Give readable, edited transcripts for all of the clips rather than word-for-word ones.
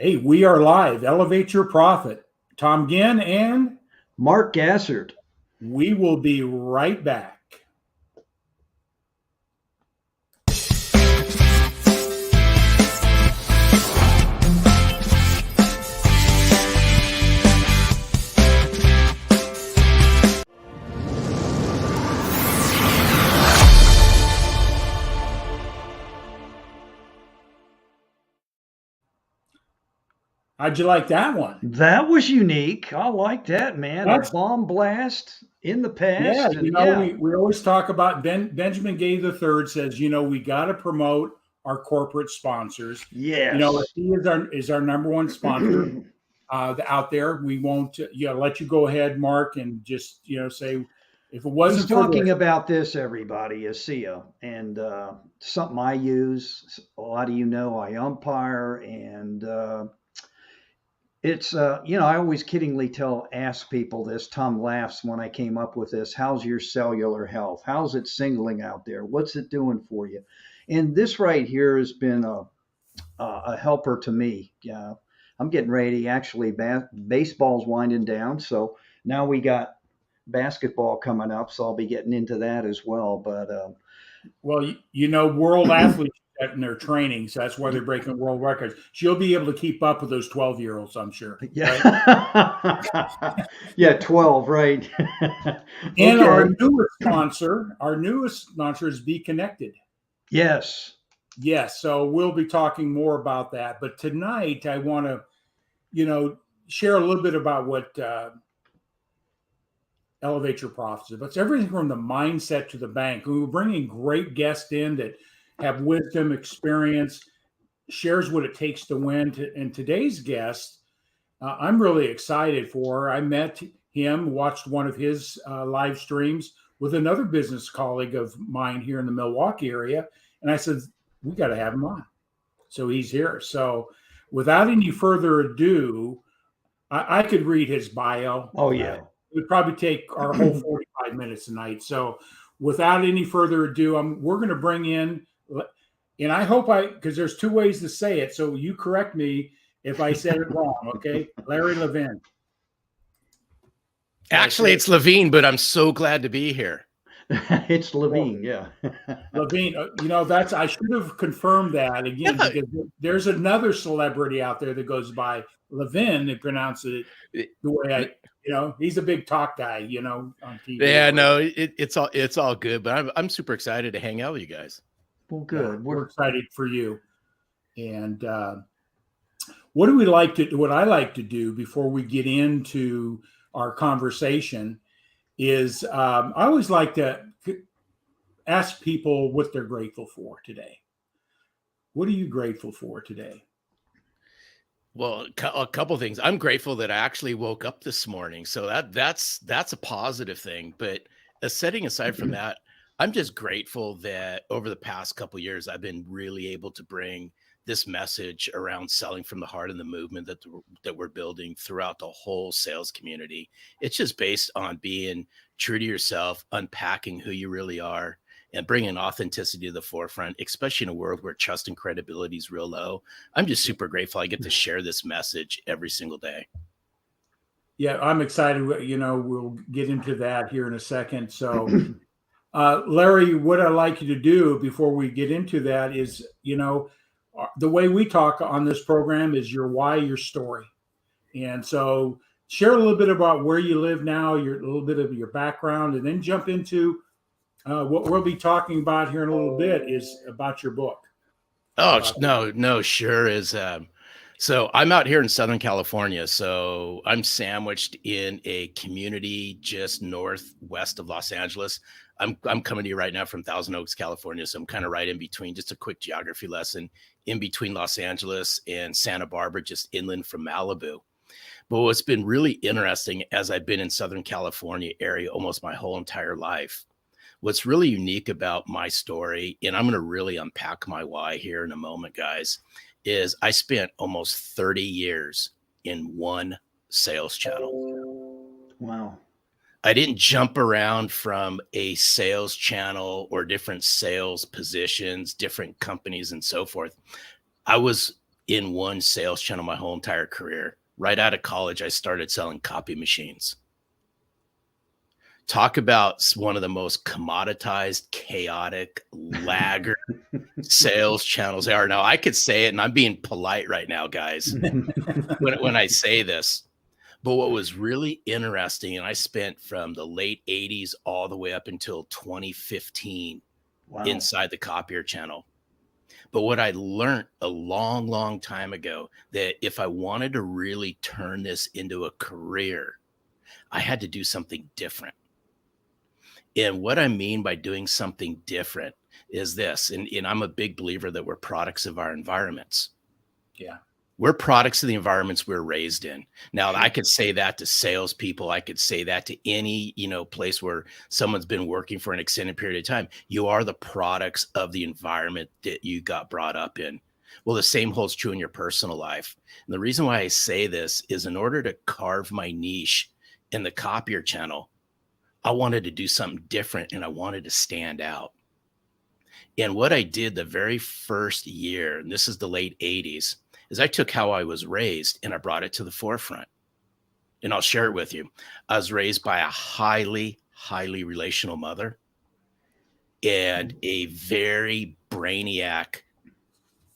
Hey, we are live. Elevate your profit. Tom Ginn, and Mark Gassard. we will be right back. How'd you like that one? That was unique. I like that, man. A bomb blast in the past. Yeah, we always talk about Benjamin Gay III says, we got to promote our corporate sponsors. Yes. He is our number one sponsor out there. We won't let you go ahead, Mark, and just say if it wasn't. He's talking about this, everybody, is SEO, and something I use. A lot of I umpire, and it's I always kiddingly ask people this. Tom laughs when I came up with this. How's your cellular health? How's it signaling out there? What's it doing for you? And this right here has been a helper to me. I'm getting ready. Actually, baseball's winding down, so now we got basketball coming up, so I'll be getting into that as well. But world athletes in their training, so that's why they're breaking world records. She'll be able to keep up with those 12-year-olds, I'm sure. Yeah, right? Yeah, 12, right? And okay. Our newest sponsor is Be Connected. Yes. So we'll be talking more about that. But tonight, I want to, share a little bit about what Elevate Your Profits. It's everything from the mindset to the bank. We're bringing great guests in that have wisdom, experience, shares what it takes to win. And today's guest, I'm really excited for. I met him, watched one of his live streams with another business colleague of mine here in the Milwaukee area. And I said, we got to have him on. So he's here. So without any further ado, I could read his bio. Oh, yeah. It would probably take our whole 45 minutes tonight. So without any further ado, we're going to bring in, and I hope because there's two ways to say it. So you correct me if I said it wrong. Okay. Larry Levine. Actually, it's Levine, but I'm so glad to be here. It's Levine. Yeah. Levine, I should have confirmed that again, because there's another celebrity out there that goes by Levine and pronounces it the way he's a big talk guy, on TV. Yeah, no, it's all good, but I'm super excited to hang out with you guys. Well, good. Yeah, we're excited for you. And what I like to do before we get into our conversation is I always like to ask people what they're grateful for today. What are you grateful for today? Well, a couple of things. I'm grateful that I actually woke up this morning. So that's a positive thing. But setting aside from that, I'm just grateful that over the past couple of years, I've been really able to bring this message around selling from the heart and the movement that we're building throughout the whole sales community. It's just based on being true to yourself, unpacking who you really are, and bringing authenticity to the forefront, especially in a world where trust and credibility is real low. I'm just super grateful I get to share this message every single day. Yeah, I'm excited. We'll get into that here in a second. So, Larry, what I'd like you to do before we get into that is, the way we talk on this program is your why, your story. And so share a little bit about where you live now, a little bit of your background, and then jump into what we'll be talking about here in a little bit is about your book. Oh, no, sure is. So I'm out here in Southern California. So I'm sandwiched in a community just northwest of Los Angeles. I'm coming to you right now from Thousand Oaks, California. So I'm kind of right in between, just a quick geography lesson, in between Los Angeles and Santa Barbara, just inland from Malibu. But what's been really interesting as I've been in Southern California area almost my whole entire life, what's really unique about my story, and I'm going to really unpack my why here in a moment, guys, is I spent almost 30 years in one sales channel. Wow. I didn't jump around from a sales channel or different sales positions, different companies and so forth. I was in one sales channel my whole entire career. Right out of college, I started selling copy machines. Talk about one of the most commoditized, chaotic, laggard sales channels there are. Now, I could say it, and I'm being polite right now, guys, when I say this. But what was really interesting, and I spent from the late 80s all the way up until 2015 Wow. inside the copier channel. But what I learned a long, long time ago, that if I wanted to really turn this into a career, I had to do something different. And what I mean by doing something different is this, and I'm a big believer that we're products of our environments. Yeah. We're products of the environments we're raised in. Now, I could say that to salespeople. I could say that to any, place where someone's been working for an extended period of time. You are the products of the environment that you got brought up in. Well, the same holds true in your personal life. And the reason why I say this is in order to carve my niche in the copier channel, I wanted to do something different and I wanted to stand out. And what I did the very first year, and this is the late 80s, is I took how I was raised and I brought it to the forefront. And I'll share it with you. I was raised by a highly, highly relational mother and a very brainiac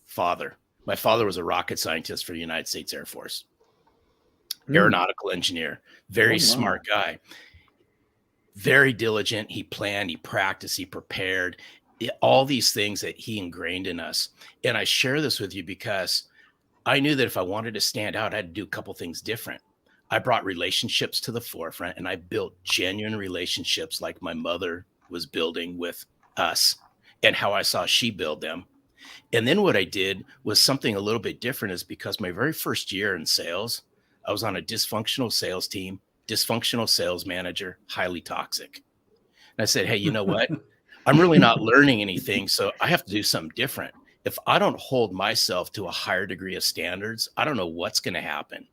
father. My father was a rocket scientist for the United States Air Force, aeronautical engineer, very smart guy, very diligent. He planned, he practiced, he prepared, all these things that he ingrained in us. And I share this with you because I knew that if I wanted to stand out, I had to do a couple things different. I brought relationships to the forefront and I built genuine relationships like my mother was building with us and how I saw she build them. And then what I did was something a little bit different, is because my very first year in sales, I was on a dysfunctional sales team, dysfunctional sales manager, highly toxic. And I said, hey, you know what? I'm really not learning anything. So I have to do something different. If I don't hold myself to a higher degree of standards, I don't know what's going to happen.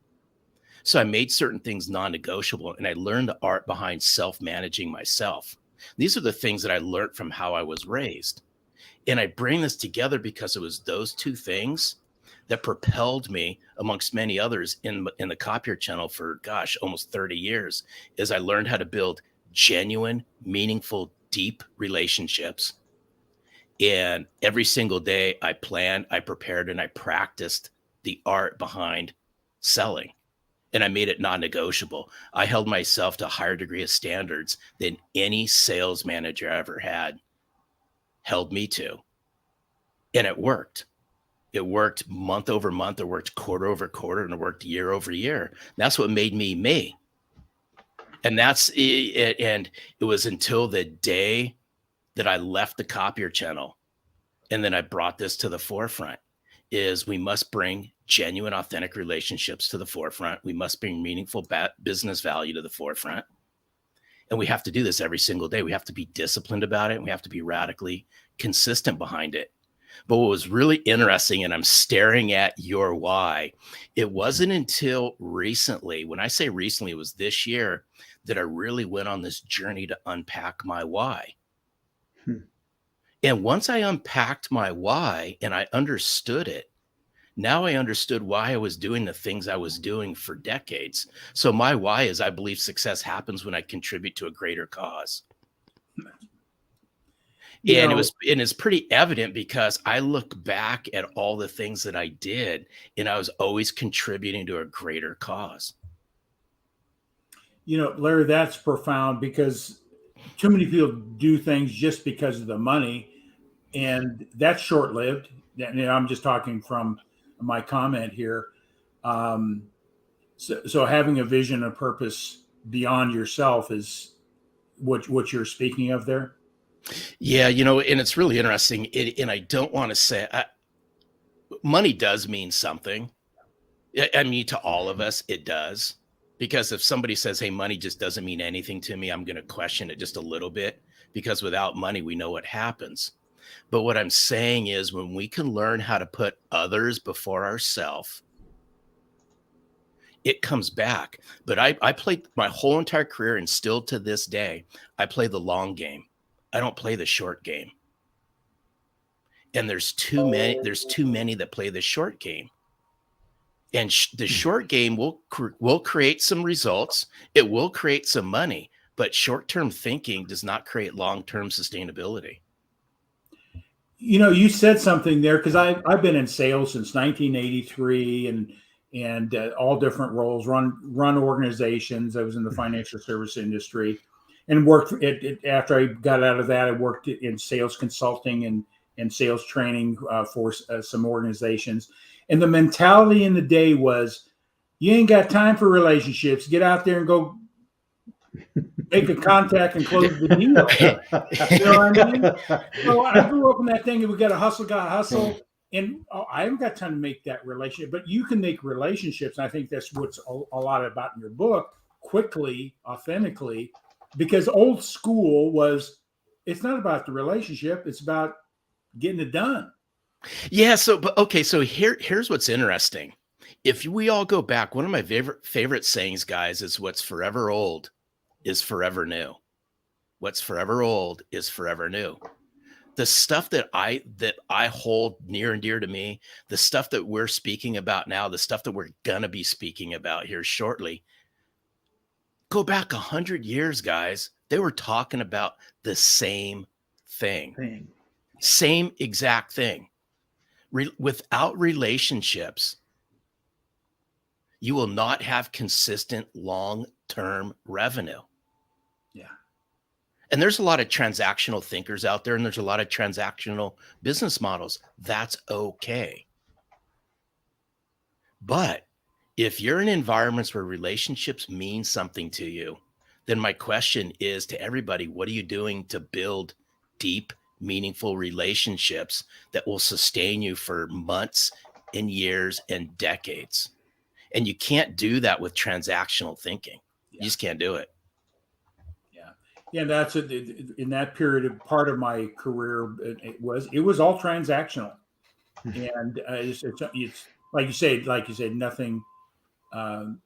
So I made certain things non-negotiable and I learned the art behind self-managing myself. These are the things that I learned from how I was raised. And I bring this together because it was those two things that propelled me, amongst many others, in the copier channel for, almost 30 years, is I learned how to build genuine, meaningful, deep relationships. And every single day I planned, I prepared, and I practiced the art behind selling. And I made it non-negotiable. I held myself to a higher degree of standards than any sales manager I ever had held me to. And it worked. It worked month over month. It worked quarter over quarter, and it worked year over year. That's what made me me. And that's it. And it was until the day that I left the copier channel and then I brought this to the forefront, is we must bring genuine, authentic relationships to the forefront. We must bring meaningful business value to the forefront. And we have to do this every single day. We have to be disciplined about it. And we have to be radically consistent behind it. But what was really interesting, and I'm staring at your why, it wasn't until recently, when I say recently, it was this year, that I really went on this journey to unpack my why. And once I unpacked my why and I understood it, now I understood why I was doing the things I was doing for decades. So my why is I believe success happens when I contribute to a greater cause. And it's pretty evident because I look back at all the things that I did and I was always contributing to a greater cause. Larry, that's profound, because too many people do things just because of the money, and that's short-lived. I'm just talking from my comment here. So having a vision and purpose beyond yourself is what you're speaking of there. Yeah, and it's really interesting. And I don't want to say money does mean something. I mean, to all of us, it does. Because if somebody says, hey, money just doesn't mean anything to me, I'm going to question it just a little bit, because without money, we know what happens. But what I'm saying is, when we can learn how to put others before ourselves, it comes back. But I played my whole entire career, and still to this day, I play the long game. I don't play the short game. And there's too many that play the short game. And the short game will create some results. It will create some money, but short-term thinking does not create long-term sustainability. You said something there, because I've been in sales since 1983 and all different roles, run organizations. I was in the financial service industry and worked after I got out of that, I worked in sales consulting and sales training for some organizations. And the mentality in the day was, you ain't got time for relationships. Get out there and go make a contact and close the deal. You know what I mean? So I grew up in that thing, and we got to hustle. And I haven't got time to make that relationship, but you can make relationships. And I think that's what's a lot about in your book, quickly, authentically, because old school was, it's not about the relationship. It's about getting it done. Yeah. So here's what's interesting. If we all go back, one of my favorite sayings, guys, is what's forever old is forever new. What's forever old is forever new. The stuff that I hold near and dear to me, the stuff that we're speaking about now, the stuff that we're gonna be speaking about here shortly, go back 100 years, guys. They were talking about the same thing. Same exact thing. Without relationships, you will not have consistent long-term revenue. Yeah. And there's a lot of transactional thinkers out there, and there's a lot of transactional business models. That's okay. But if you're in environments where relationships mean something to you, then my question is to everybody, what are you doing to build deep, meaningful relationships that will sustain you for months and years and decades? And you can't do that with transactional thinking. You just can't do it. Yeah, that's in that period of part of my career. It was all transactional, and it's like you said, nothing. How'd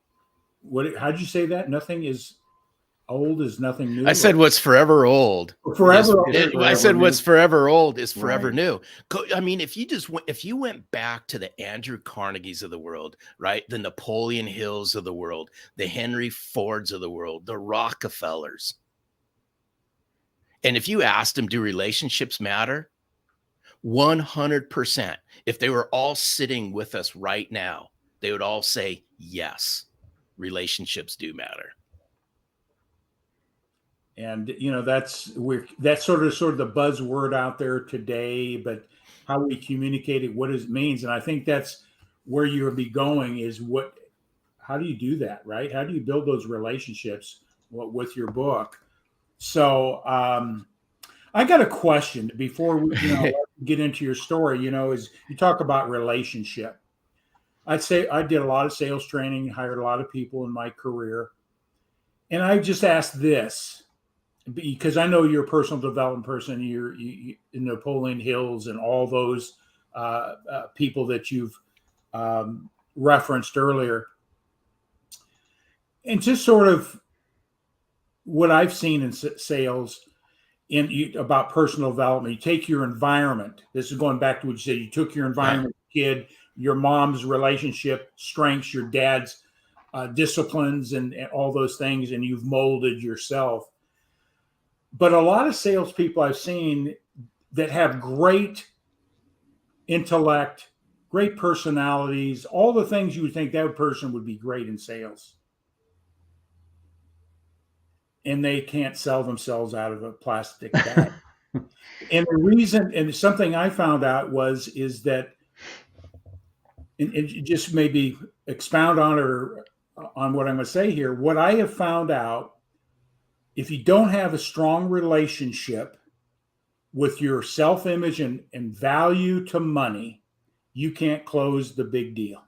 you say that? Nothing is old is nothing new. I said what's forever old. I said what's forever old is forever new. I mean, if you went back to the Andrew Carnegies of the world, right? The Napoleon Hills of the world, the Henry Fords of the world, the Rockefellers. And if you asked them, do relationships matter? 100%. If they were all sitting with us right now, they would all say, yes, relationships do matter. And that's sort of the buzzword out there today, but how we communicate it, what it means. And I think that's where you'll be going, is how do you do that, right? How do you build those relationships with your book? So I got a question before we get into your story. Is you talk about relationship. I'd say I did a lot of sales training, hired a lot of people in my career. And I just asked this, because I know you're a personal development person, you're in Napoleon Hills and all those people that you've referenced earlier. And just sort of what I've seen in sales about personal development, you take your environment. This is going back to what you said. You took your environment, kid, your mom's relationship strengths, your dad's disciplines, and all those things, and you've molded yourself. But a lot of salespeople I've seen that have great intellect, great personalities, all the things you would think that person would be great in sales, and they can't sell themselves out of a plastic bag. And the reason, and something I found out is that, and just maybe expound on what I'm going to say here. What I have found out, if you don't have a strong relationship with your self-image and value to money, you can't close the big deal.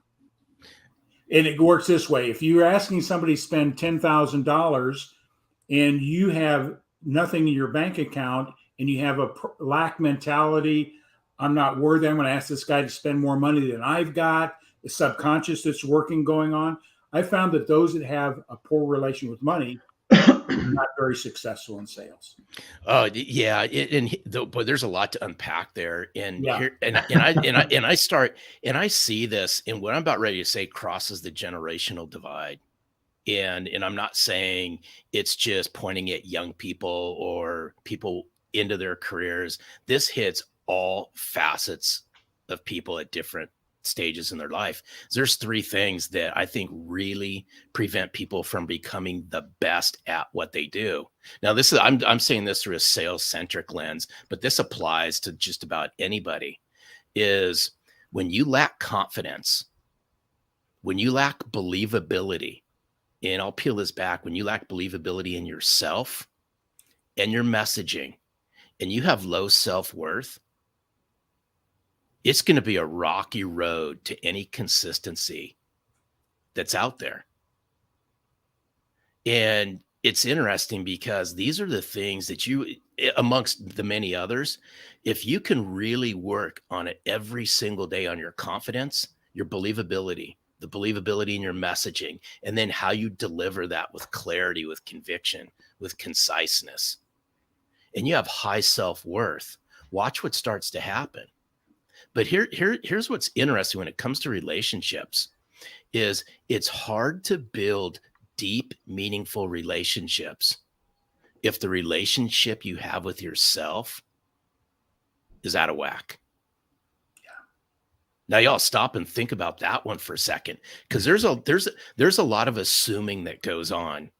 And it works this way. If you're asking somebody to spend $10,000 and you have nothing in your bank account and you have a lack mentality, I'm not worthy, I'm going to ask this guy to spend more money than I've got, the subconscious that's going on. I found that those that have a poor relation with money not very successful in sales. Oh yeah, but there's a lot to unpack there, and Yeah. here and I see this, and what I'm about ready to say crosses the generational divide, and I'm not saying it's just pointing at young people or people into their careers. This hits all facets of people at different stages in their life. There's three things that I think really prevent people from becoming the best at what they do. Now, this is I'm saying this through a sales centric lens, but this applies to just about anybody. Is when you lack confidence, when you lack believability, and I'll peel this back, when you lack believability in yourself and your messaging, and you have low self-worth, it's going to be a rocky road to any consistency that's out there. And it's interesting because these are the things that you, amongst the many others, if you can really work on it every single day on your confidence, your believability, the believability in your messaging, and then how you deliver that with clarity, with conviction, with conciseness, and you have high self-worth, watch what starts to happen. But here's what's interesting when it comes to relationships is it's hard to build deep, meaningful relationships if the relationship you have with yourself is out of whack. Now, y'all stop and think about that one for a second, because there's a lot of assuming that goes on.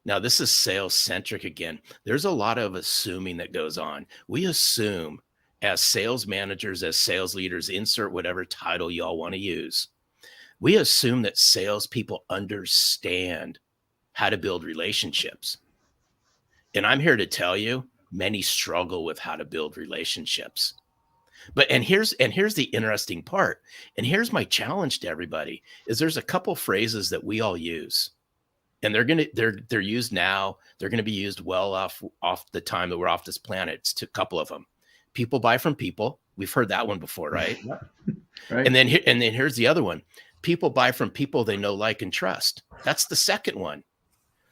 Now, this is sales centric again. There's a lot of assuming that goes on. We assume as sales managers, as sales leaders, insert whatever title y'all want to use. We assume that salespeople understand how to build relationships. And I'm here to tell you, many struggle with how to build relationships. And here's the interesting part. And here's my challenge to everybody is there's a couple phrases that we all use. And they're used now. They're going to be used well off the time that we're off this planet. It's a couple of them. People buy from people. We've heard that one before, right? Right. And then here's the other one. People buy from people they know, like, and trust. That's the second one.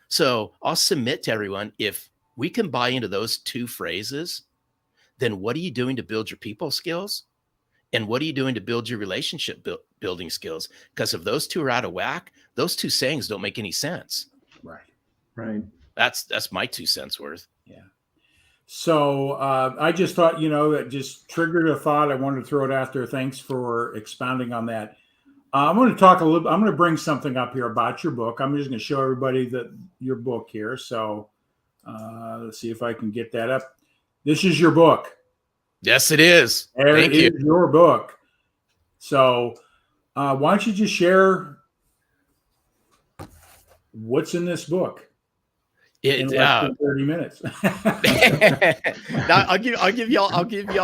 So I'll submit to everyone, if we can buy into those two phrases, then what are you doing to build your people skills? And what are you doing to build your relationship building skills? Because if those two are out of whack, those two sayings don't make any sense. Right. That's my 2 cents worth. Yeah. So I just thought, that just triggered a thought. I wanted to throw it out there. Thanks for expounding on that. I'm going to talk a little. I'm going to bring something up here about your book. I'm just going to show everybody your book here. So let's see if I can get that up. This is your book. Yes, it is. Thank you. Your book. So why don't you just share what's in this book? In less than 30 minutes. Now, I'll give y'all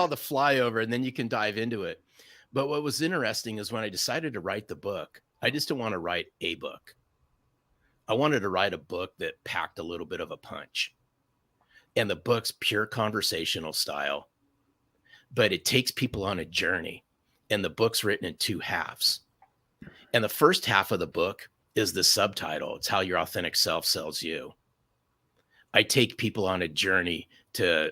the flyover, and then you can dive into it. But what was interesting is when I decided to write the book, I just didn't want to write a book. I wanted to write a book that packed a little bit of a punch. And the book's pure conversational style, but it takes people on a journey. And the book's written in 2 halves. And the first half of the book is the subtitle. It's How Your Authentic Self Sells You. I take people on a journey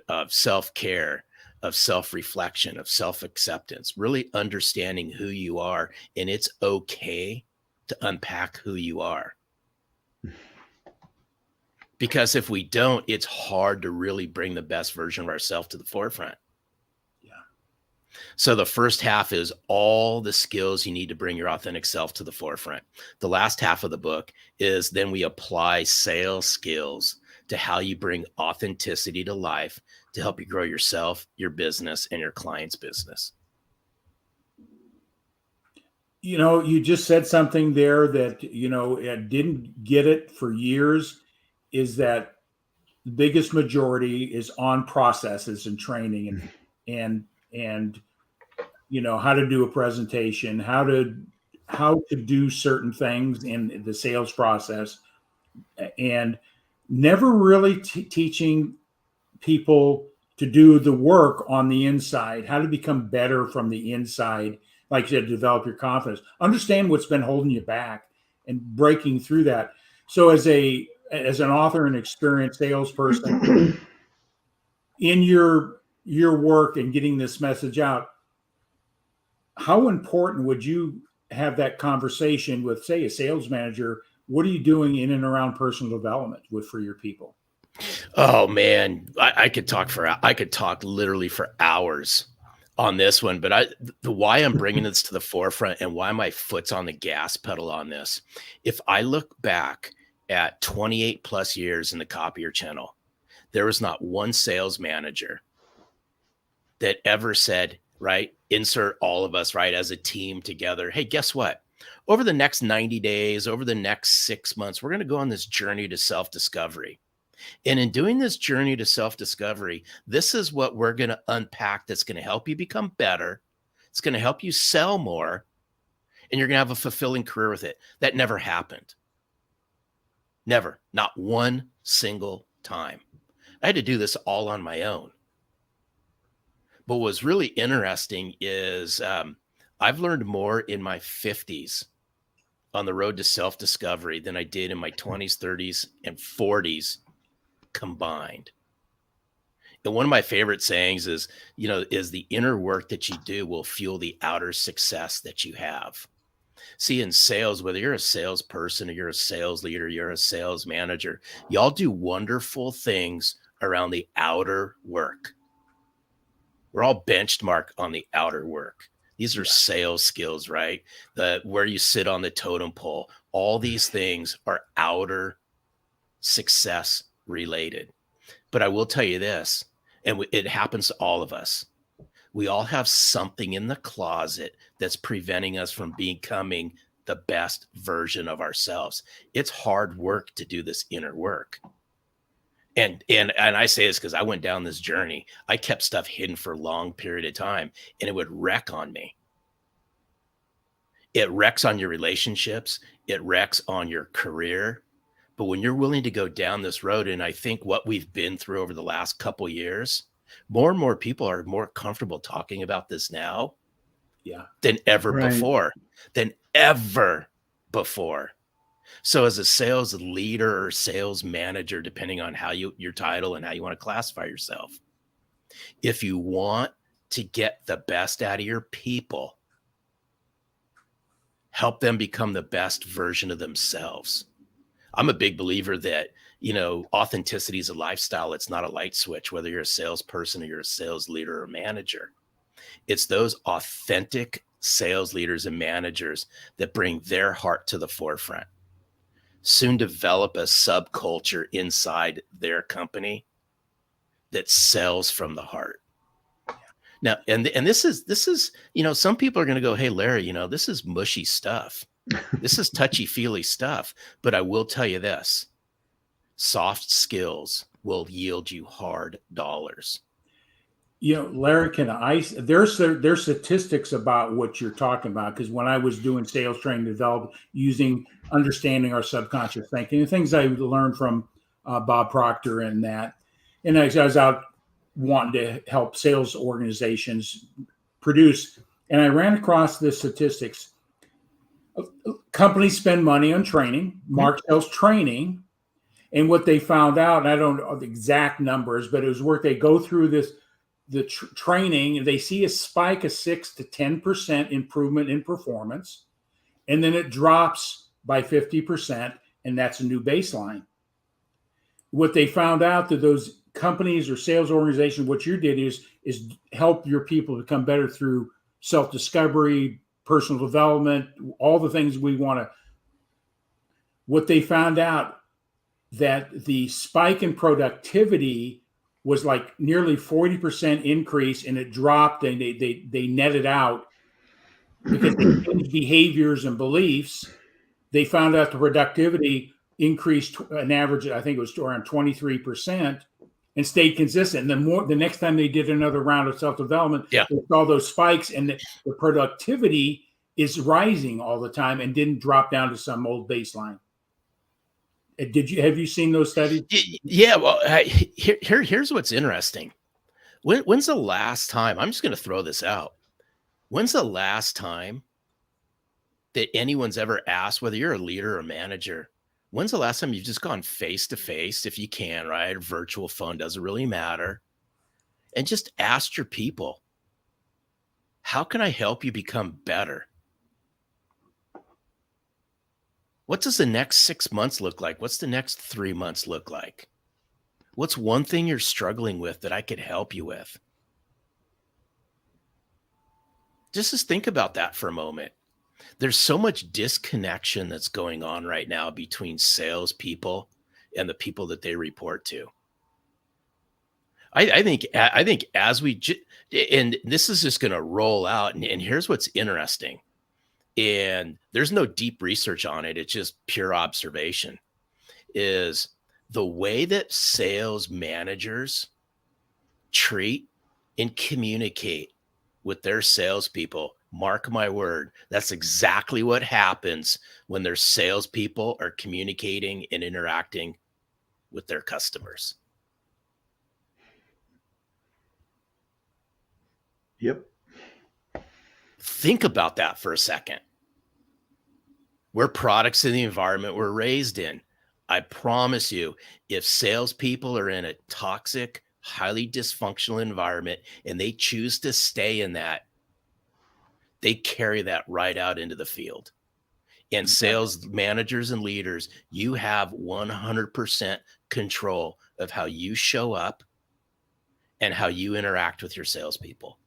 of self-care, of self-reflection, of self-acceptance, really understanding who you are. And it's okay to unpack who you are. Because if we don't, it's hard to really bring the best version of ourselves to the forefront. Yeah. So the first half is all the skills you need to bring your authentic self to the forefront. The last half of the book is then we apply sales skills to how you bring authenticity to life to help you grow yourself, your business, and your client's business. You just said something there that, I didn't get it for years, is that the biggest majority is on processes and training and how to do a presentation, how to do certain things in the sales process, and never really teaching people to do the work on the inside, how to become better from the inside, like you said, develop your confidence, understand what's been holding you back and breaking through that. So as a as an author and experienced salesperson in your work and getting this message out, how important would you have that conversation with, say, a sales manager? What are you doing in and around personal development for your people? Oh man, I could talk literally for hours on this one, but the why I'm bringing this to the forefront and why my foot's on the gas pedal on this. If I look back at 28 plus years in the copier channel, there was not one sales manager that ever said, right, insert all of us, right, as a team together. Hey, guess what? Over the next 90 days, over the next 6 months, we're going to go on this journey to self-discovery. And in doing this journey to self-discovery, this is what we're going to unpack that's going to help you become better. It's going to help you sell more, and you're going to have a fulfilling career with it. That never happened. Never. Not one single time. I had to do this all on my own. But what's really interesting is I've learned more in my 50s on the road to self-discovery than I did in my 20s, 30s, and 40s combined. And one of my favorite sayings is, is the inner work that you do will fuel the outer success that you have. See, in sales, whether you're a salesperson or you're a sales leader, you're a sales manager, y'all do wonderful things around the outer work. We're all benchmarked on the outer work. These are sales skills, right? Where you sit on the totem pole. All these things are outer success related. But I will tell you this, and it happens to all of us. We all have something in the closet that's preventing us from becoming the best version of ourselves. It's hard work to do this inner work. And I say this because I went down this journey. I kept stuff hidden for a long period of time, and it would wreck on me. It wrecks on your relationships. It wrecks on your career. But when you're willing to go down this road, and I think what we've been through over the last couple of years, more and more people are more comfortable talking about this now than ever before. So as a sales leader or sales manager, depending on how your title and how you want to classify yourself, if you want to get the best out of your people, help them become the best version of themselves. I'm a big believer that, authenticity is a lifestyle. It's not a light switch, whether you're a salesperson or you're a sales leader or manager. It's those authentic sales leaders and managers that bring their heart to the forefront. Soon develop a subculture inside their company that sells from the heart. Now, and this is, some people are going to go, hey, Larry, this is mushy stuff. This is touchy-feely stuff. But I will tell you this, soft skills will yield you hard dollars. Larry, there's statistics about what you're talking about, because when I was doing sales training developed using understanding our subconscious thinking, the things I learned from Bob Proctor and that, and I was out wanting to help sales organizations produce, and I ran across the statistics. Companies spend money on training, market sales training, and what they found out, and I don't know the exact numbers, but it was worth, they go through the training, they see a spike of 6 to 10% improvement in performance, and then it drops by 50%, and that's a new baseline. What they found out that those companies or sales organizations, what you did is help your people become better through self-discovery, personal development, all the things we want to. What they found out that the spike in productivity was like nearly 40% increase, and it dropped, and they netted out because they changed behaviors and beliefs. They found out the productivity increased an average, I think it was around 23%, and stayed consistent. And then the next time they did another round of self-development, they saw those spikes, and the productivity is rising all the time and didn't drop down to some old baseline. Have you seen those studies? Yeah. Well, here's what's interesting. When's the last time, I'm just going to throw this out. When's the last time that anyone's ever asked, whether you're a leader or manager, When's the last time you've just gone face to face, if you can, right? Virtual phone doesn't really matter. And just asked your people, how can I help you become better? What does the next 6 months look like? What's the next 3 months look like? What's one thing you're struggling with that I could help you with? Just think about that for a moment. There's so much disconnection that's going on right now between salespeople and the people that they report to. I think as and this is just going to roll out. And here's what's interesting. And there's no deep research on it. It's just pure observation. Is the way that sales managers treat and communicate with their salespeople. Mark my word, that's exactly what happens when their salespeople are communicating and interacting with their customers. Yep. Think about that for a second. We're products of the environment we're raised in. I promise you, if salespeople are in a toxic, highly dysfunctional environment and they choose to stay in that, they carry that right out into the field. And sales managers and leaders, you have 100% control of how you show up and how you interact with your salespeople.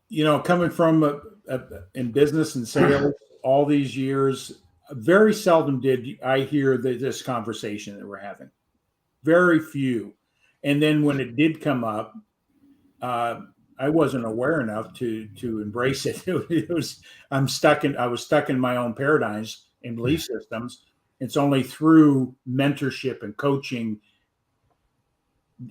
You know, coming from in business and sales all these years, very seldom did I hear this conversation that we're having. Very few. And then when it did come up, I wasn't aware enough to embrace it. I was stuck in my own paradigms and belief systems. It's only through mentorship and coaching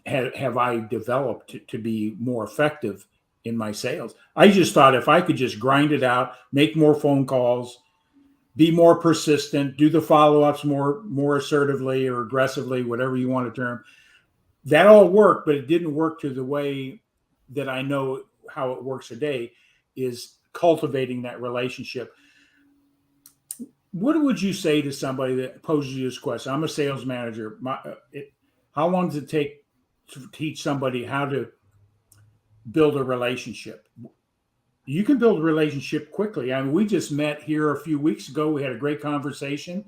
have I developed to be more effective in my sales. I just thought if I could just grind it out, make more phone calls, be more persistent, do the follow-ups more assertively or aggressively, whatever you want to term, that all worked, but it didn't work to the way that I know how it works today, is cultivating that relationship. What would you say to somebody that poses you this question? I'm a sales manager. How long does it take to teach somebody how to build a relationship? You can build a relationship quickly. I mean, we just met here a few weeks ago. We had a great conversation,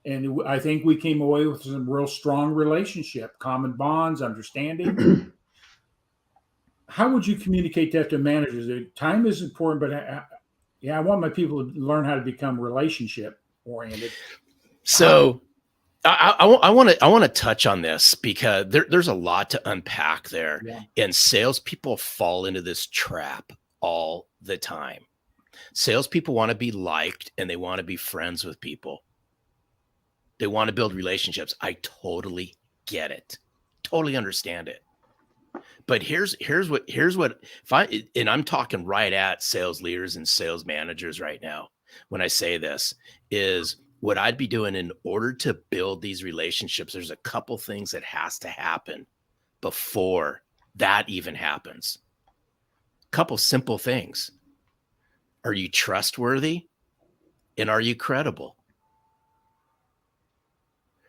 and I think we came away with some real strong relationship, common bonds, understanding. How would you communicate that to managers? Time is important, but I want my people to learn how to become relationship oriented. So I want to touch on this because there's a lot to unpack there. Yeah. And salespeople fall into this trap all the time. Salespeople want to be liked and they want to be friends with people. They want to build relationships. I totally get it. Totally understand it. But here's what and I'm talking right at sales leaders and sales managers right now. When I say this is what I'd be doing in order to build these relationships. There's a couple things that has to happen before that even happens. Couple simple things. Are you trustworthy? And are you credible?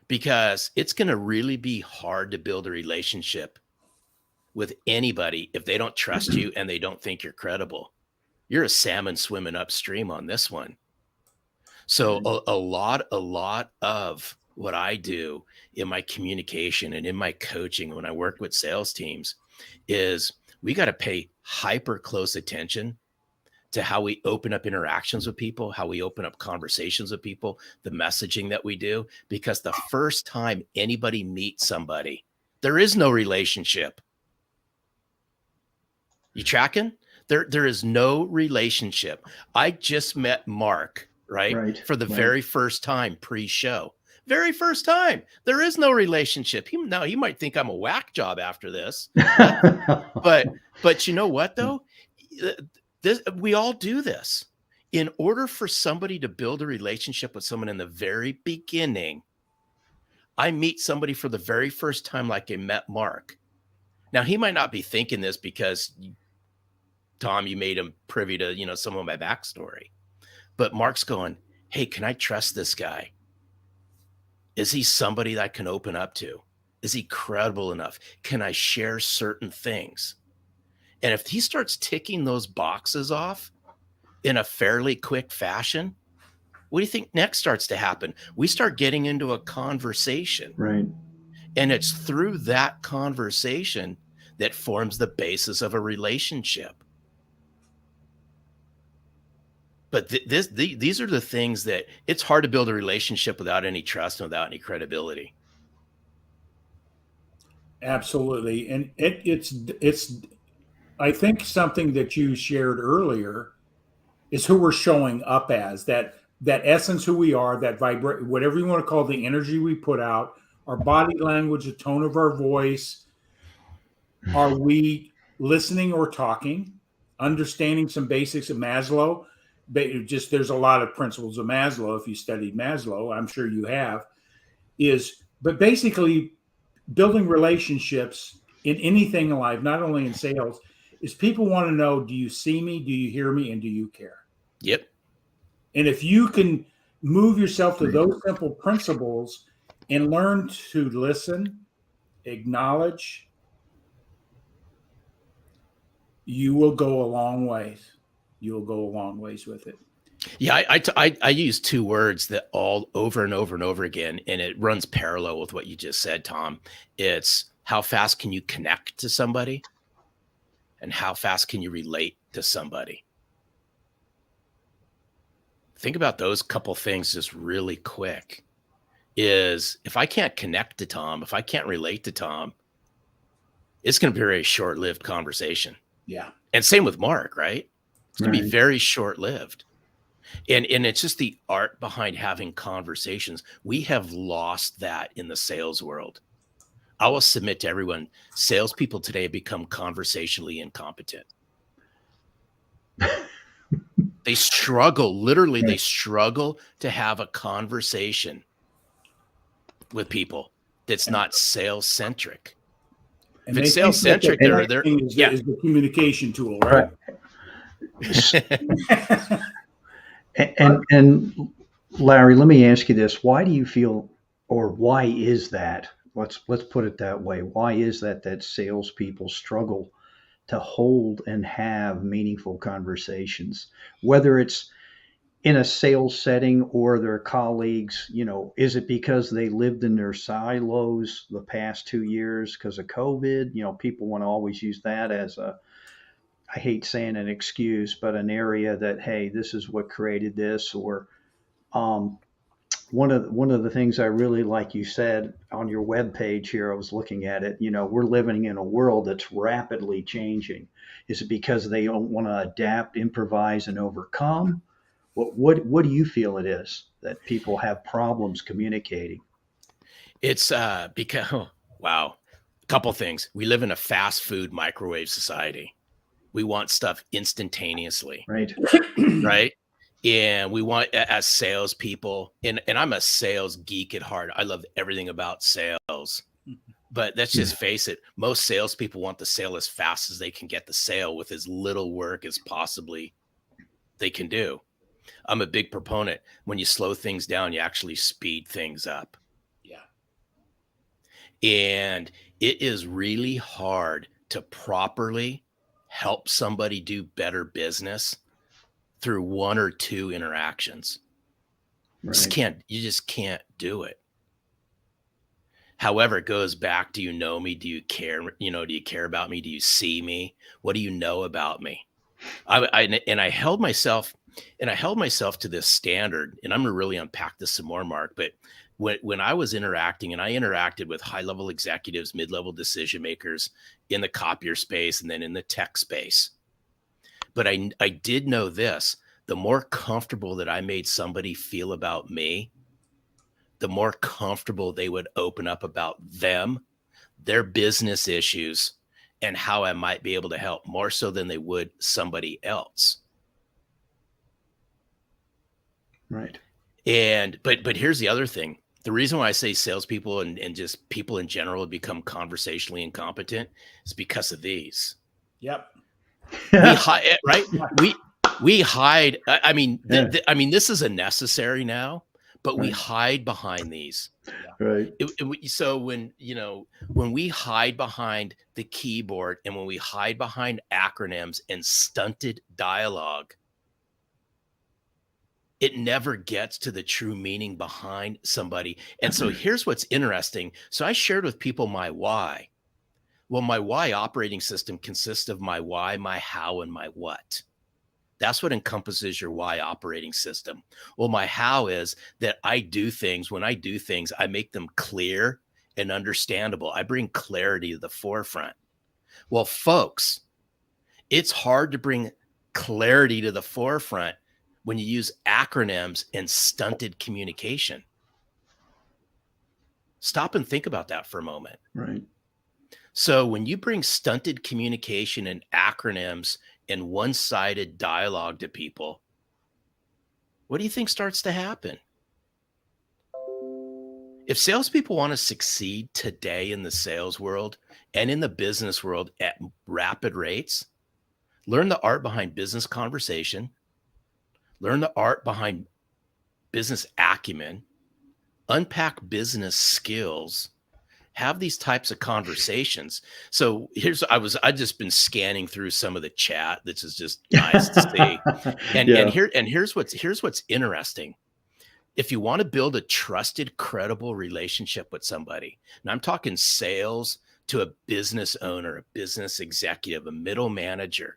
Because it's going to really be hard to build a relationship with anybody if they don't trust you and they don't think you're credible. You're a salmon swimming upstream on this one. So a lot of what I do in my communication and in my coaching when I work with sales teams is we got to pay hyper close attention to how we open up interactions with people, how we open up conversations with people, the messaging that we do, because the first time anybody meets somebody, there is no relationship. You tracking? There is no relationship. I just met Mark, right? For the very first time pre-show. Very first time. There is no relationship. He might think I'm a whack job after this. But you know what though? We all do this. In order for somebody to build a relationship with someone in the very beginning, I meet somebody for the very first time like I met Mark. Now, he might not be thinking this because, Tom, you made him privy to, some of my backstory. But Mark's going, Hey, can I trust this guy? Is he somebody that I can open up to? Is he credible enough? Can I share certain things? And if he starts ticking those boxes off in a fairly quick fashion, what do you think next starts to happen? We start getting into a conversation. Right. And it's through that conversation that forms the basis of a relationship. But these are the things that it's hard to build a relationship without any trust and without any credibility. Absolutely. And it's I think something that you shared earlier is who we're showing up as, that essence, who we are, that vibrate, whatever you want to call the energy we put out, our body language, the tone of our voice. Are we listening or talking? Understanding some basics of Maslow. Just there's a lot of principles of Maslow. If you studied Maslow, I'm sure you have. But basically, building relationships in anything in life, not only in sales, is people want to know: do you see me? Do you hear me? And do you care? Yep. And if you can move yourself to those simple principles and learn to listen, acknowledge, you will go a long ways. You'll go a long ways with it. Yeah, I use two words that all over and over and over again, and it runs parallel with what you just said, Tom. It's how fast can you connect to somebody, and how fast can you relate to somebody? Think about those couple things just really quick. Is if I can't connect to Tom, if I can't relate to Tom, it's going to be a very short-lived conversation. Yeah. And same with Mark, right? It's going to be Right. very short-lived. And it's just the art behind having conversations. We have lost that in the sales world. I will submit to everyone, salespeople today become conversationally incompetent. They struggle, literally, they struggle to have a conversation with people that's not sales-centric. And If it's they think that sales-centric, the they're thing is, yeah. is the communication tool, right? And Larry, let me ask you this: why do you feel, or why is that? Let's put it that way. Why is that salespeople struggle to hold and have meaningful conversations, whether it's in a sales setting or their colleagues? Is it because they lived in their silos the past 2 years because of COVID? People want to always use that as I hate saying an excuse, but an area that, hey, this is what created this. Or one of the things I really like you said on your webpage here, I was looking at it. We're living in a world that's rapidly changing. Is it because they don't want to adapt, improvise, and overcome? What do you feel it is that people have problems communicating? It's because wow, a couple things. We live in a fast food microwave society. We want stuff instantaneously, Right. right? And we want, as salespeople, and I'm a sales geek at heart. I love everything about sales. But let's just face it, most salespeople want the sale as fast as they can get the sale with as little work as possibly they can do. I'm a big proponent. When you slow things down, you actually speed things up. Yeah. And it is really hard to properly help somebody do better business through one or two interactions. Right. You just can't do it. However, it goes back, do you know me? Do you care? Do you care about me? Do you see me? What do you know about me? I held myself to this standard, and I'm going to really unpack this some more, Mark. But when I was interacting, and I interacted with high-level executives, mid-level decision makers in the copier space, and then in the tech space. But I did know this: the more comfortable that I made somebody feel about me, the more comfortable they would open up about them, their business issues, and how I might be able to help, more so than they would somebody else. Right. But here's the other thing. The reason why I say salespeople and just people in general become conversationally incompetent is because of these. Yep. Right? we hide. I mean, Yeah. I mean, this is a necessary now, but we Right. hide behind these. Right. So when, when we hide behind the keyboard and when we hide behind acronyms and stunted dialogue, it never gets to the true meaning behind somebody. And so here's what's interesting. So I shared with people my why. Well, my why operating system consists of my why, my how, and my what. That's what encompasses your why operating system. Well, my how is that I do things. When I do things, I make them clear and understandable. I bring clarity to the forefront. Well, folks, it's hard to bring clarity to the forefront when you use acronyms and stunted communication. Stop and think about that for a moment. Right. So when you bring stunted communication and acronyms and one-sided dialogue to people, what do you think starts to happen? If salespeople want to succeed today in the sales world and in the business world at rapid rates, learn the art behind business conversation, learn the art behind business acumen, unpack business skills, have these types of conversations. So I've just been scanning through some of the chat. This is just nice to see. And here's what's interesting. If you want to build a trusted, credible relationship with somebody, and I'm talking sales to a business owner, a business executive, a middle manager,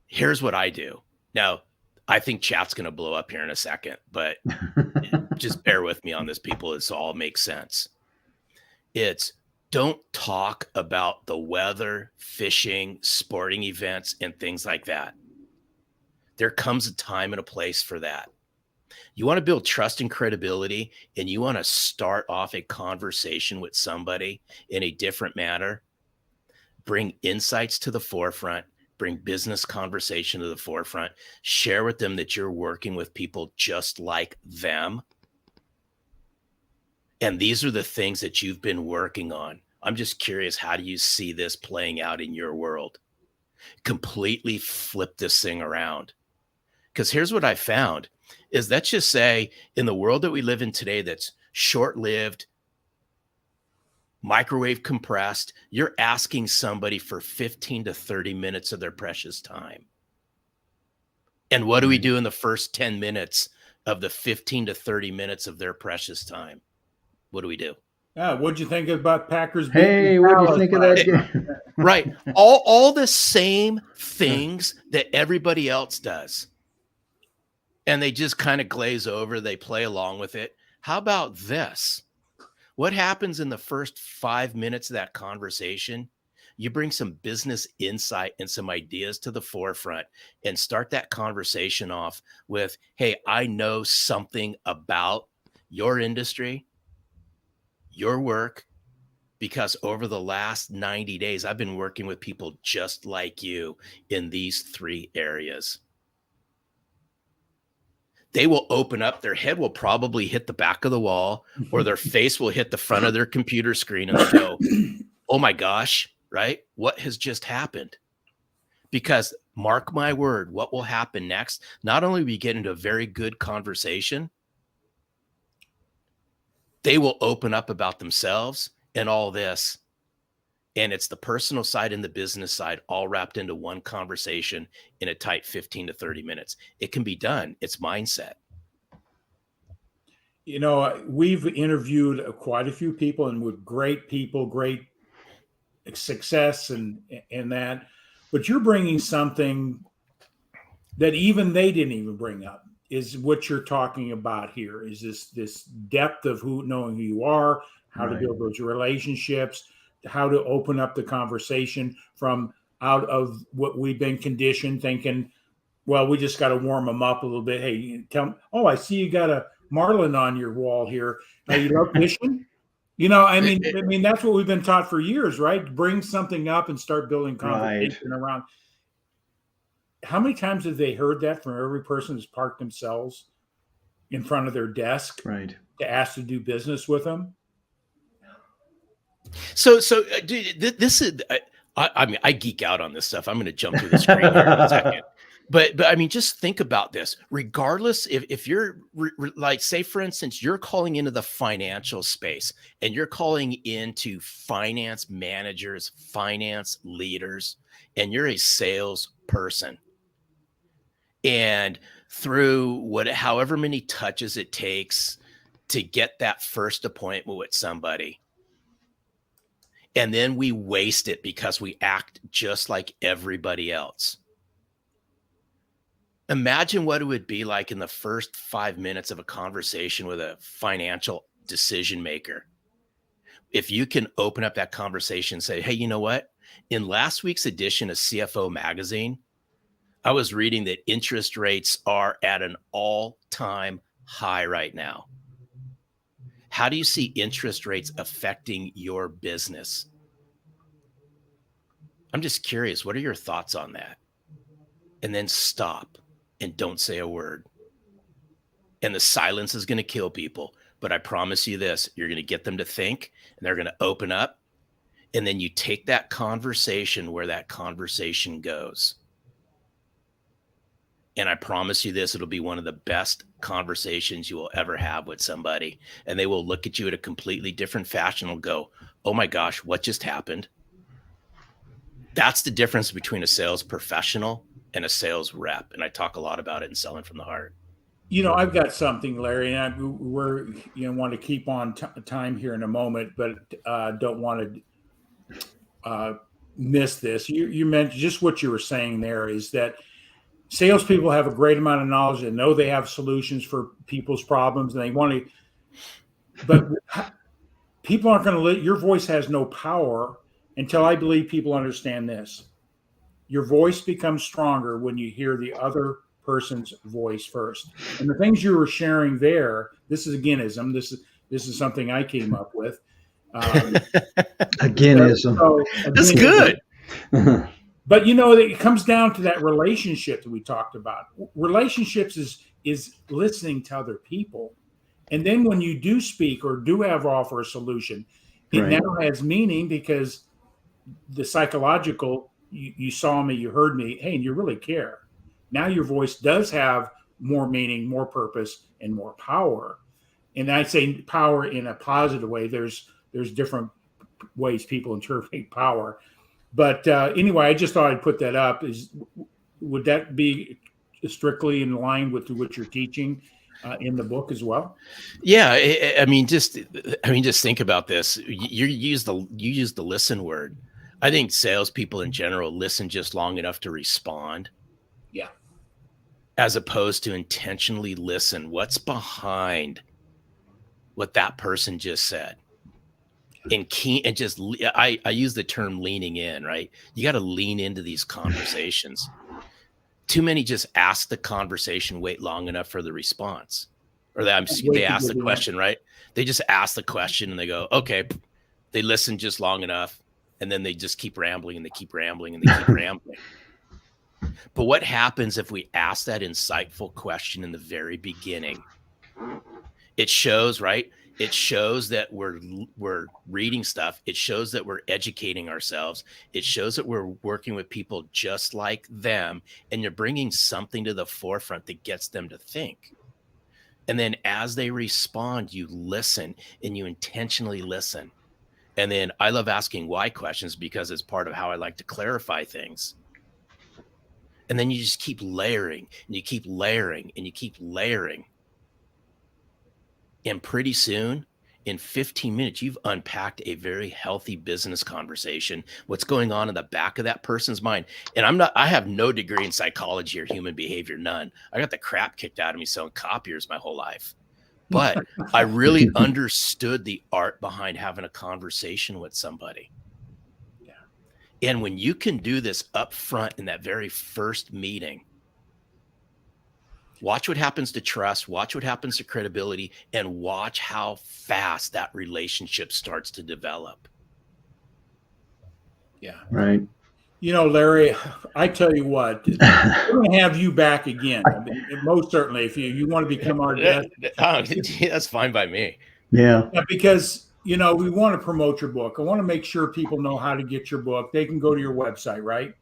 here's what I do. Now, I think chat's going to blow up here in a second, but just bear with me on this, people. This all makes sense. It's don't talk about the weather, fishing, sporting events, and things like that. There comes a time and a place for that. You want to build trust and credibility, and you want to start off a conversation with somebody in a different manner. Bring insights to the forefront. Bring business conversation to the forefront. Share with them that you're working with people just like them. And these are the things that you've been working on. I'm just curious, how do you see this playing out in your world? Completely flip this thing around. Because here's what I found is, let's just say in the world that we live in today that's short-lived, microwave compressed, you're asking somebody for 15 to 30 minutes of their precious time. And what do we do in the first 10 minutes of the 15 to 30 minutes of their precious time? What do we do? What'd you think about Packers? Hey, what do you think of that game? Right. All the same things that everybody else does. And they just kind of glaze over. They play along with it. How about this? What happens in the first 5 minutes of that conversation? You bring some business insight and some ideas to the forefront and start that conversation off with, hey, I know something about your industry, your work, because over the last 90 days, I've been working with people just like you in these 3 areas. They will open up, their head will probably hit the back of the wall, or their face will hit the front of their computer screen, and they go, oh my gosh, right? What has just happened? Because mark my word, what will happen next? Not only will we get into a very good conversation, they will open up about themselves and all this. And it's the personal side and the business side all wrapped into one conversation in a tight 15 to 30 minutes. It can be done. It's mindset. You know, we've interviewed quite a few people, and with great people, great success and that, but you're bringing something that even they didn't even bring up, is what you're talking about here, is this depth of knowing who you are, how to build those relationships, how to open up the conversation from out of what we've been conditioned thinking, well, we just got to warm them up a little bit. Hey, tell them, oh, I see you got a marlin on your wall here. You love fishing? You know, I mean, that's what we've been taught for years, right? Bring something up and start building conversation around. How many times have they heard that from every person who's parked themselves in front of their desk to ask to do business with them? So this is, I mean, I geek out on this stuff. I'm going to jump through the screen here in a second. But I mean, just think about this. Regardless, if you're like, say, for instance, you're calling into the financial space and you're calling into finance managers, finance leaders, and you're a salesperson. And through however many touches it takes to get that first appointment with somebody, and then we waste it because we act just like everybody else. Imagine what it would be like in the first 5 minutes of a conversation with a financial decision maker. If you can open up that conversation and say, hey, you know what? In last week's edition of CFO Magazine, I was reading that interest rates are at an all-time high right now. How do you see interest rates affecting your business? I'm just curious. What are your thoughts on that? And then stop and don't say a word. And the silence is going to kill people. But I promise you this, you're going to get them to think and they're going to open up. And then you take that conversation where that conversation goes. And I promise you this, it'll be one of the best conversations you will ever have with somebody. And they will look at you at a completely different fashion and go, oh my gosh, what just happened? That's the difference between a sales professional and a sales rep. And I talk a lot about it in Selling from the Heart. You know, I've got something, Larry, and we're want to keep on time here in a moment, but don't want to miss this. You mentioned just what you were saying there is that salespeople have a great amount of knowledge and know they have solutions for people's problems, and they want to. But people aren't going to your voice has no power until I believe people understand this. Your voice becomes stronger when you hear the other person's voice first. And the things you were sharing there, this is aganism. This is something I came up with. Aganism. That's good. But it comes down to that relationship that we talked about. Relationships is listening to other people. And then when you do speak or do have offer a solution, it now has meaning because the psychological, you saw me, you heard me, hey, and you really care. Now your voice does have more meaning, more purpose, and more power. And I say power in a positive way. There's different ways people interpret power. But anyway, I just thought I'd put that up. Would that be strictly in line with what you're teaching in the book as well? Yeah, I mean, just think about this. You use the listen word. I think salespeople in general listen just long enough to respond. Yeah. As opposed to intentionally listen. What's behind what that person just said? I use the term leaning in, right? You got to lean into these conversations. Too many just ask the conversation, wait long enough for the response. Or they ask the question, right? They just ask the question and they go, okay. They listen just long enough. And then they just keep rambling and they keep rambling and they keep rambling. But what happens if we ask that insightful question in the very beginning? It shows, right? It shows that we're reading stuff. It shows that we're educating ourselves. It shows that we're working with people just like them. And you're bringing something to the forefront that gets them to think. And then as they respond, you listen and you intentionally listen. And then I love asking why questions because it's part of how I like to clarify things. And then you just keep layering and you keep layering and you keep layering. And pretty soon, in 15 minutes, you've unpacked a very healthy business conversation. What's going on in the back of that person's mind. And I have no degree in psychology or human behavior, none. I got the crap kicked out of me selling copiers my whole life. But I really understood the art behind having a conversation with somebody. Yeah. And when you can do this up front in that very first meeting, watch what happens to trust, watch what happens to credibility, and watch how fast that relationship starts to develop. Yeah. Right. Larry, I tell you what, we're going to have you back again. I mean, most certainly, if you want to become our guest. That's fine by me. Yeah. Because we want to promote your book. I want to make sure people know how to get your book. They can go to your website, right?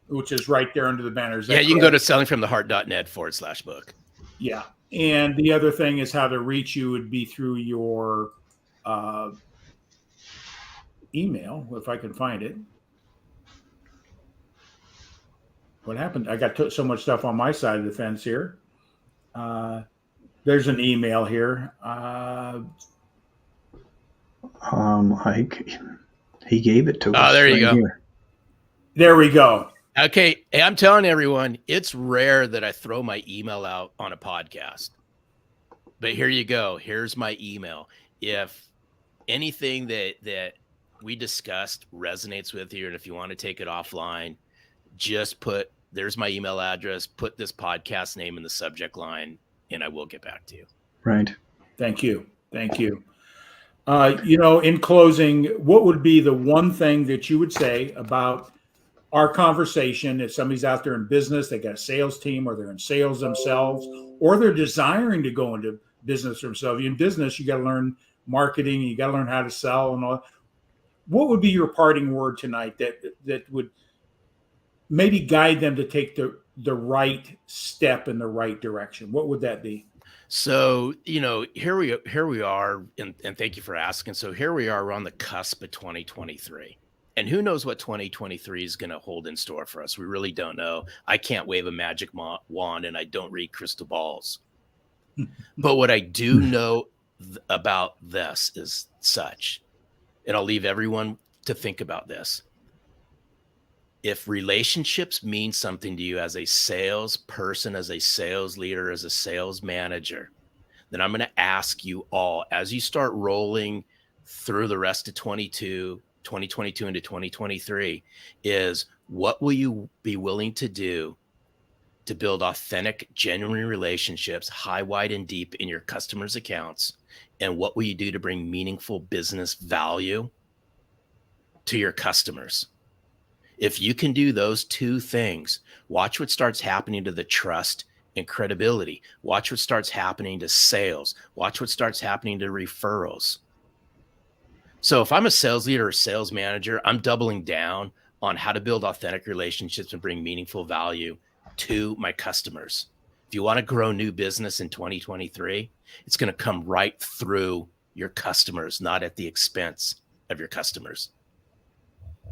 Which is right there under the banner. Is Yeah, that you can go correct? to sellingfromtheheart.net/book. Yeah. And the other thing is how to reach you would be through your email, if I can find it. What happened? I got so much stuff on my side of the fence here. There's an email here. He gave it to us. Oh, there you go. Here. There we go. Okay. Hey, I'm telling everyone, it's rare that I throw my email out on a podcast. But here you go. Here's my email. If anything that we discussed resonates with you, and if you want to take it offline, just there's my email address, put this podcast name in the subject line, and I will get back to you. Right. Thank you. In closing, what would be the one thing that you would say about our conversation? If somebody's out there in business, they got a sales team, or they're in sales themselves, or they're desiring to go into business themselves. In business, you got to learn marketing, you got to learn how to sell and all. What would be your parting word tonight that would maybe guide them to take the right step in the right direction? What would that be? So, here we are, and thank you for asking. So here we are, we're on the cusp of 2023. And who knows what 2023 is going to hold in store for us? We really don't know. I can't wave a magic wand, and I don't read crystal balls. But what I do know about this is such, and I'll leave everyone to think about this. If relationships mean something to you as a salesperson, as a sales leader, as a sales manager, then I'm going to ask you all, as you start rolling through the rest of 2022 into 2023, is what will you be willing to do to build authentic, genuine relationships, high, wide, and deep in your customers' accounts? And what will you do to bring meaningful business value to your customers? If you can do those two things, watch what starts happening to the trust and credibility. Watch what starts happening to sales. Watch what starts happening to referrals. So if I'm a sales leader or sales manager, I'm doubling down on how to build authentic relationships and bring meaningful value to my customers. If you want to grow new business in 2023, it's going to come right through your customers, not at the expense of your customers.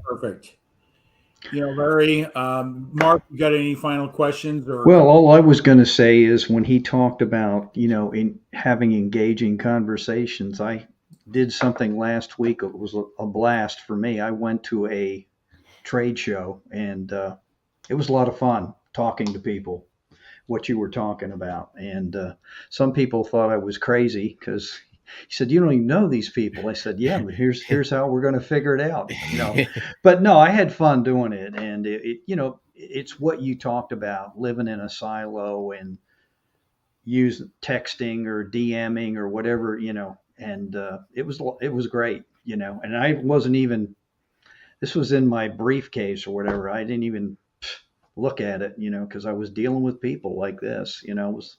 Perfect. Larry, Mark, you got any final questions? Well, all I was going to say is when he talked about, in having engaging conversations, I did something last week. It was a blast for me. I went to a trade show, and it was a lot of fun talking to people, what you were talking about. And some people thought I was crazy because he said, "You don't even know these people." I said, "Yeah, but here's how we're going to figure it out." But no, I had fun doing it, and it's what you talked about, living in a silo and use texting or DMing or whatever, and it was great, and I wasn't even. This was in my briefcase or whatever. I didn't even look at it, because I was dealing with people like this. It was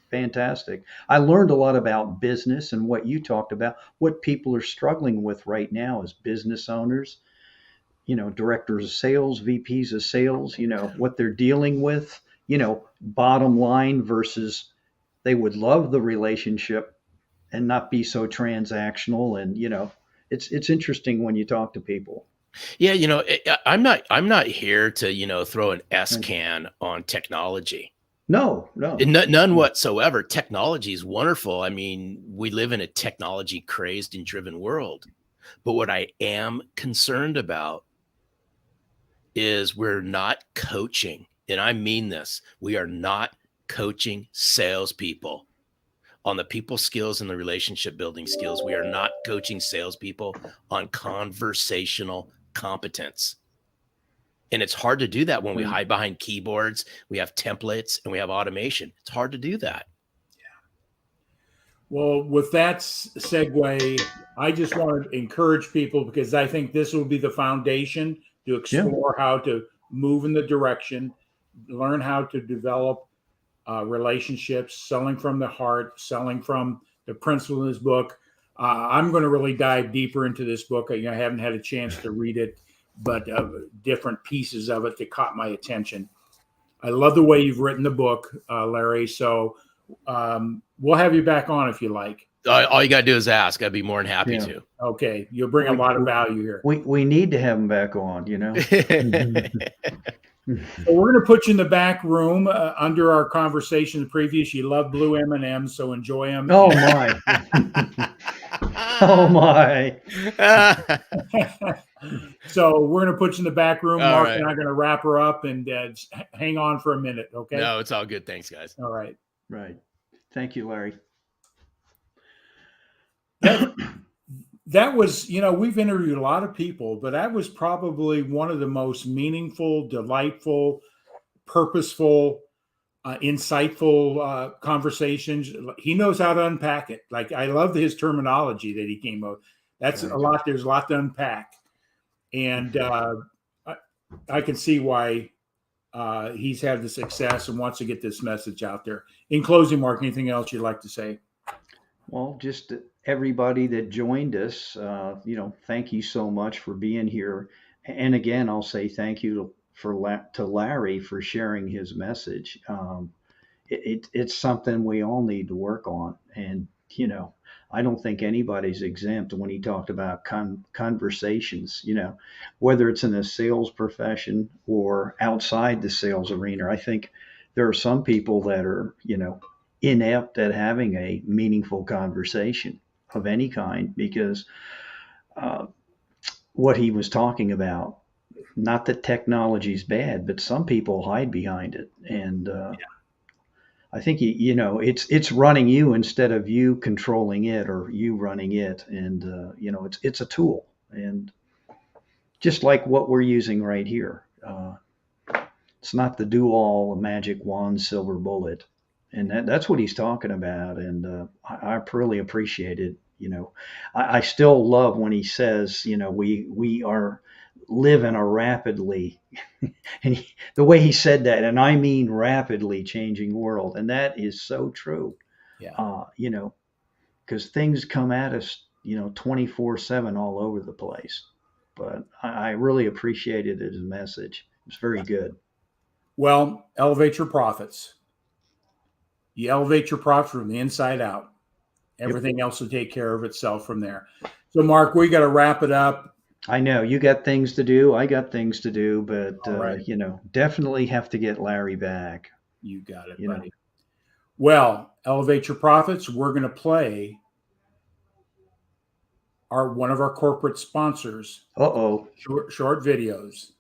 fantastic. I learned a lot about business and what you talked about, what people are struggling with right now as business owners, directors of sales, VPs of sales, what they're dealing with, bottom line versus they would love the relationship and not be so transactional. And, it's interesting when you talk to people. Yeah. I'm not here to, throw an S can on technology. No. None whatsoever. Technology is wonderful. I mean, we live in a technology crazed and driven world. But what I am concerned about is we're not coaching. And I mean this. We are not coaching salespeople on the people skills and the relationship building skills. We are not coaching salespeople on conversational competence. And it's hard to do that when we hide behind keyboards, we have templates, and we have automation. It's hard to do that. Yeah. Well, with that segue, I just want to encourage people, because I think this will be the foundation to explore how to move in the direction, learn how to develop relationships, selling from the heart, selling from the principle in this book. I'm going to really dive deeper into this book. I haven't had a chance to read it, but different pieces of it that caught my attention. I love the way you've written the book, Larry. So we'll have you back on if you like. All you got to do is ask. I'd be more than happy to. Okay. You'll bring a lot of value here. We need to have him back on, So we're going to put you in the back room under our conversation previous. You love blue M&Ms, so enjoy them. Oh, my. Oh, my. So we're going to put you in the back room. All Mark right. and I'm going to wrap her up and hang on for a minute, okay? No, it's all good. Thanks, guys. All right. Right. Thank you, Larry. That was, we've interviewed a lot of people, but that was probably one of the most meaningful, delightful, purposeful, insightful conversations. He knows how to unpack it. Like, I love his terminology that he came up. That's a lot. There's a lot to unpack. And I can see why he's had the success and wants to get this message out there. In closing, Mark, anything else you'd like to say? Well, just everybody that joined us, thank you so much for being here. And again, I'll say thank you to Larry for sharing his message. It's something we all need to work on. And, I don't think anybody's exempt when he talked about conversations, whether it's in the sales profession or outside the sales arena. I think there are some people that are, inept at having a meaningful conversation of any kind, because what he was talking about, not that technology is bad, but some people hide behind it. And I think, it's running you instead of you controlling it or you running it. And, it's a tool. And just like what we're using right here, it's not the do-all magic wand silver bullet. And that's what he's talking about. And I really appreciate it. I still love when he says, we are live in a rapidly, and the way he said that, and I mean rapidly changing world. And that is so true. Yeah. Because things come at us, 24/7 all over the place. But I really appreciated his message. It's very good. Well, elevate your profits. You elevate your profits from the inside out. Everything else will take care of itself from there. So, Mark, we got to wrap it up. I know you got things to do. I got things to do, but right. Definitely have to get Larry back. You got it, buddy. Well, elevate your profits. We're going to play one of our corporate sponsors. Short videos.